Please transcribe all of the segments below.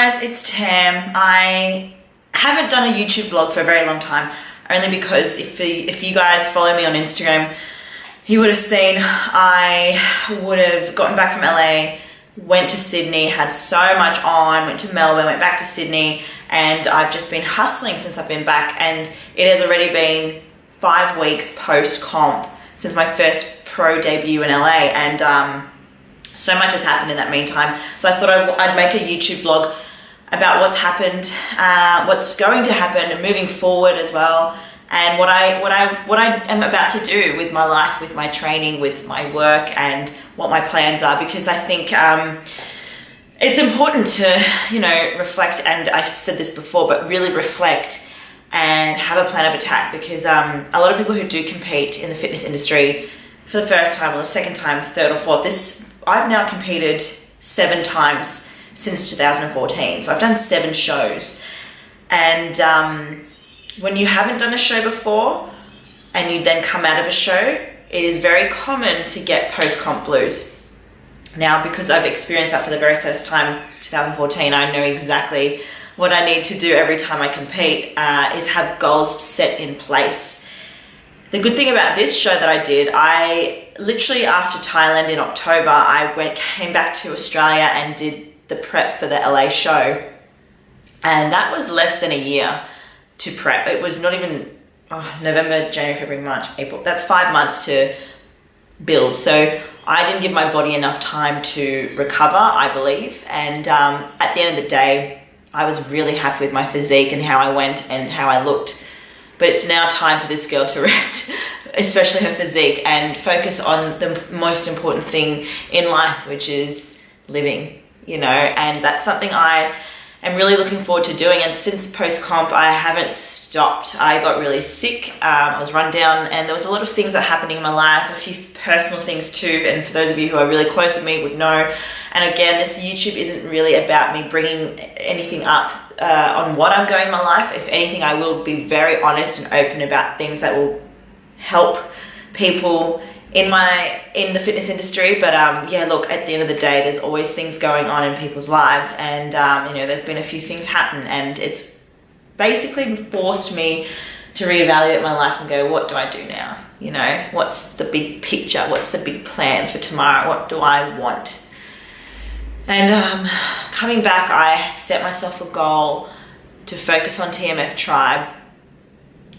guys, it's Tam. I haven't done a YouTube vlog for a very long time, only because if you guys follow me on Instagram, you would have seen I would have gotten back from LA, went to Sydney, had so much on, went to Melbourne, went back to Sydney, and I've just been hustling since I've been back, and it has already been 5 weeks post-comp since my first pro debut in LA, and so much has happened in that meantime. So I thought I'd make a YouTube vlog about what's happened, what's going to happen, and moving forward as well, and what I am about to do with my life, with my training, with my work, and what my plans are. Because I think it's important to, you know, reflect, and I've said this before, but really reflect and have a plan of attack. Because a lot of people who do compete in the fitness industry for the first time or the second time, third or fourth, I've now competed 7 times since 2014. So I've done 7 shows. And when you haven't done a show before and you then come out of a show, it is very common to get post-comp blues. Now, because I've experienced that for the very first time, 2014, I know exactly what I need to do every time I compete, is have goals set in place. The good thing about this show that I did, I literally after Thailand in October, I came back to Australia and did the prep for the LA show. And that was less than a year to prep. It was not even November, January, February, March, April. That's 5 months to build. So I didn't give my body enough time to recover, I believe. And at the end of the day, I was really happy with my physique and how I went and how I looked. But it's now time for this girl to rest, especially her physique, and focus on the most important thing in life, which is living, you know, and that's something I am really looking forward to doing. And since post-comp, I haven't stopped. I got really sick, I was run down, and there was a lot of things that are happening in my life, a few personal things too, and for those of you who are really close with me would know. And again, this YouTube isn't really about me bringing anything up on what I'm going in my life. If anything, I will be very honest and open about things that will help people in the fitness industry. But yeah, look, at the end of the day, there's always things going on in people's lives, and you know, there's been a few things happen, and it's basically forced me to reevaluate my life and go, what do I do now? You know, what's the big picture? What's the big plan for tomorrow? What do I want? And coming back, I set myself a goal to focus on TMF Tribe,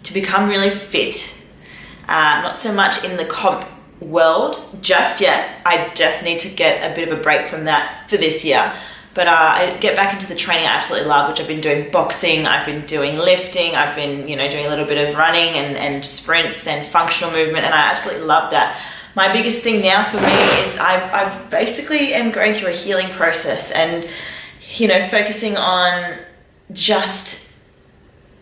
to become really fit. Not so much in the comp world just yet. I just need to get a bit of a break from that for this year. But I get back into the training I absolutely love, which I've been doing boxing, I've been doing lifting, I've been, you know, doing a little bit of running and sprints and functional movement, and I absolutely love that. My biggest thing now for me is I basically am going through a healing process, and, you know, focusing on just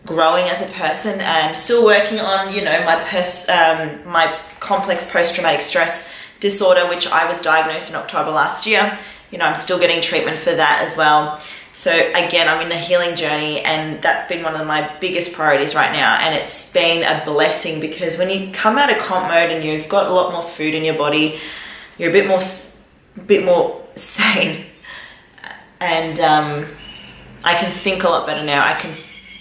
growing as a person, and still working on, you know, my complex post-traumatic stress disorder, which I was diagnosed in October last year. You know, I'm still getting treatment for that as well. So again, I'm in a healing journey, and that's been one of my biggest priorities right now. And it's been a blessing, because when you come out of comp mode and you've got a lot more food in your body, you're a bit more sane. And I can think a lot better now. I can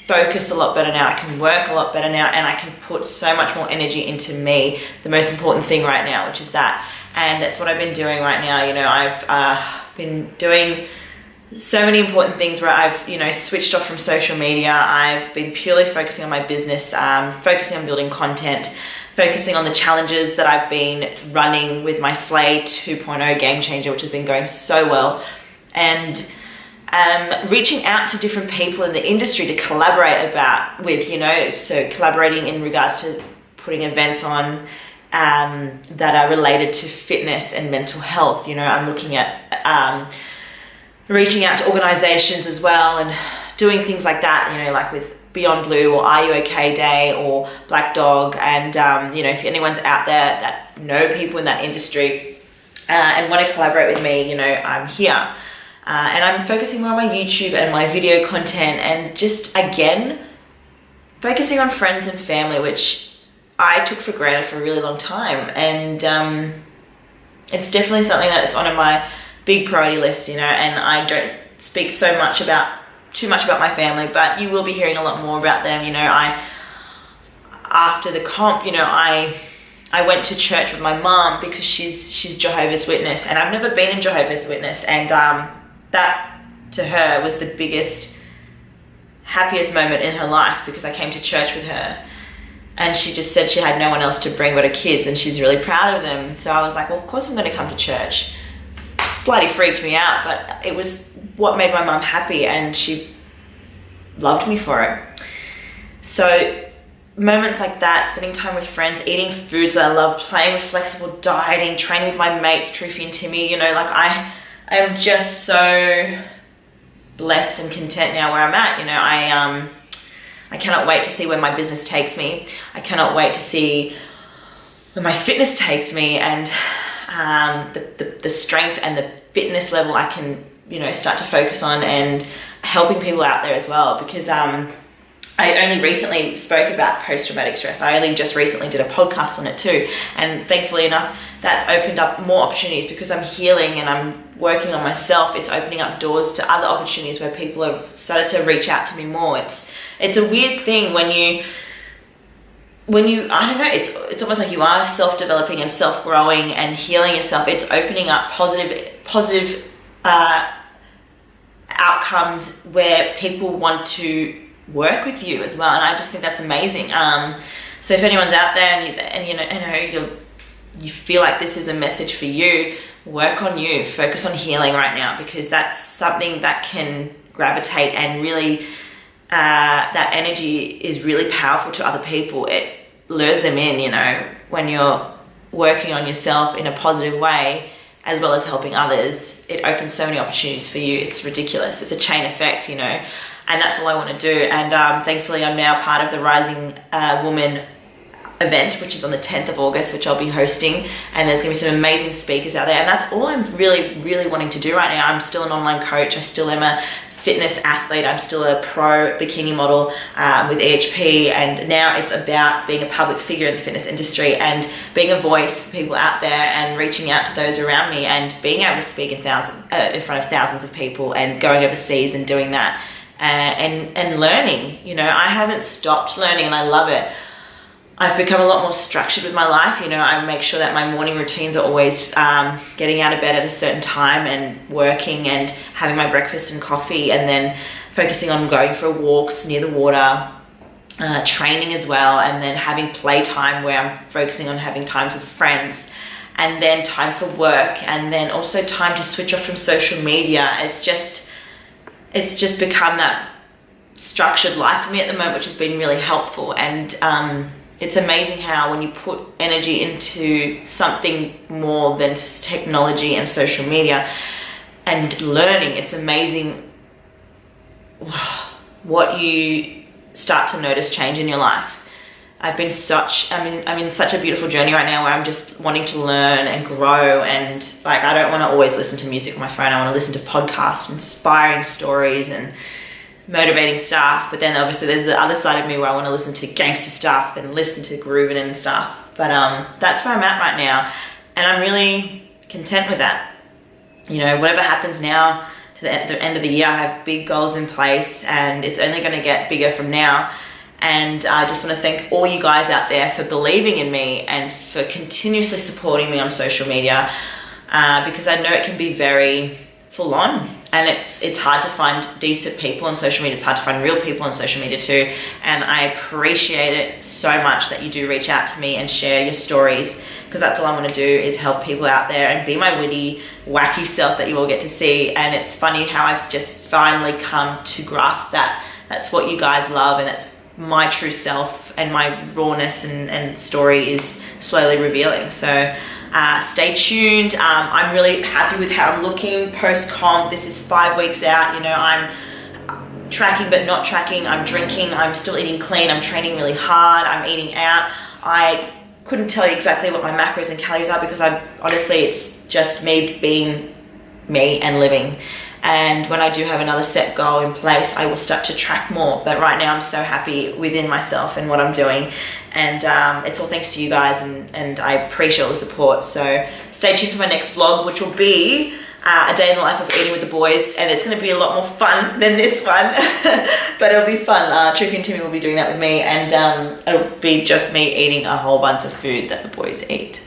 focus a lot better now. I can work a lot better now, and I can put so much more energy into me, the most important thing right now, which is that. And that's what I've been doing right now. You know, I've been doing so many important things where I've, you know, switched off from social media. I've been purely focusing on my business, focusing on building content, focusing on the challenges that I've been running with my Slay 2.0 Game Changer, which has been going so well, and reaching out to different people in the industry to collaborate with, you know, so collaborating in regards to putting events on that are related to fitness and mental health. You know, I'm looking at reaching out to organizations as well, and doing things like that, you know, like with Beyond Blue or Are You OK Day or Black Dog. And you know, if anyone's out there that know people in that industry and want to collaborate with me, you know, I'm here. And I'm focusing more on my YouTube and my video content, and just, again, focusing on friends and family, which I took for granted for a really long time. And it's definitely something that's on my big priority list, you know, and I don't speak too much about my family, but you will be hearing a lot more about them. After the comp, I went to church with my mom because she's Jehovah's Witness, and I've never been in Jehovah's Witness, and that to her was the biggest, happiest moment in her life, because I came to church with her, and she just said she had no one else to bring but her kids, and she's really proud of them. So I was like, well, of course I'm going to come to church. Bloody freaked me out, but it was what made my mum happy, and she loved me for it. So moments like that, spending time with friends, eating foods that I love, playing with flexible dieting, training with my mates, Trufi and Timmy, I am just so blessed and content now where I'm at. I cannot wait to see where my business takes me. I cannot wait to see where my fitness takes me, and the strength and the fitness level I can, start to focus on, and helping people out there as well, because I only recently spoke about post-traumatic stress. I only just recently did a podcast on it too. And thankfully enough, that's opened up more opportunities, because I'm healing and I'm working on myself. It's opening up doors to other opportunities where people have started to reach out to me more. It's a weird thing when you I don't know, it's almost like you are self-developing and self-growing and healing yourself. It's opening up positive outcomes where people want to work with you as well, and I just think that's amazing. So if anyone's out there and you feel like this is a message for you, work on you, focus on healing right now, because that's something that can gravitate, and really that energy is really powerful to other people. It lures them in, when you're working on yourself in a positive way as well as helping others. It opens so many opportunities for you. It's ridiculous. It's a chain effect, and that's all I want to do. And thankfully I'm now part of the Rising Woman event, which is on the 10th of August, which I'll be hosting, and there's going to be some amazing speakers out there, and that's all I'm really wanting to do right now. I'm still an online coach. I still am a fitness athlete. I'm still a pro bikini model with EHP, and now it's about being a public figure in the fitness industry and being a voice for people out there, and reaching out to those around me, and being able to speak in front of thousands of people, and going overseas and doing that. And learning, I haven't stopped learning, and I love it. I've become a lot more structured with my life. I make sure that my morning routines are always getting out of bed at a certain time, and working and having my breakfast and coffee, and then focusing on going for walks near the water, training as well, and then having playtime where I'm focusing on having times with friends, and then time for work, and then also time to switch off from social media. It's just become that structured life for me at the moment, which has been really helpful. And it's amazing how when you put energy into something more than just technology and social media and learning, it's amazing what you start to notice change in your life. I'm in such a beautiful journey right now where I'm just wanting to learn and grow, and I don't want to always listen to music on my phone. I want to listen to podcasts, inspiring stories and motivating stuff. But then obviously there's the other side of me where I want to listen to gangster stuff and listen to grooving and stuff. But that's where I'm at right now, and I'm really content with that. Whatever happens now to the end of the year, I have big goals in place, and it's only going to get bigger from now. And I just want to thank all you guys out there for believing in me and for continuously supporting me on social media, because I know it can be very full on, and it's hard to find decent people on social media. It's hard to find real people on social media too, and I appreciate it so much that you do reach out to me and share your stories, because that's all I want to do, is help people out there and be my witty, wacky self that you all get to see. And it's funny how I've just finally come to grasp that that's what you guys love, and that's my true self, and my rawness and story is slowly revealing. So stay tuned. I'm really happy with how I'm looking post-comp. This is 5 weeks out. I'm tracking but not tracking. I'm drinking. I'm still eating clean. I'm training really hard. I'm eating out. I couldn't tell you exactly what my macros and calories are, because honestly, it's just me being me and living. And when I do have another set goal in place, I will start to track more. But right now I'm so happy within myself and what I'm doing. And it's all thanks to you guys, and I appreciate all the support. So stay tuned for my next vlog, which will be a day in the life of eating with the boys, and it's going to be a lot more fun than this one. But it'll be fun. Triffy and Timmy will be doing that with me, and it'll be just me eating a whole bunch of food that the boys eat.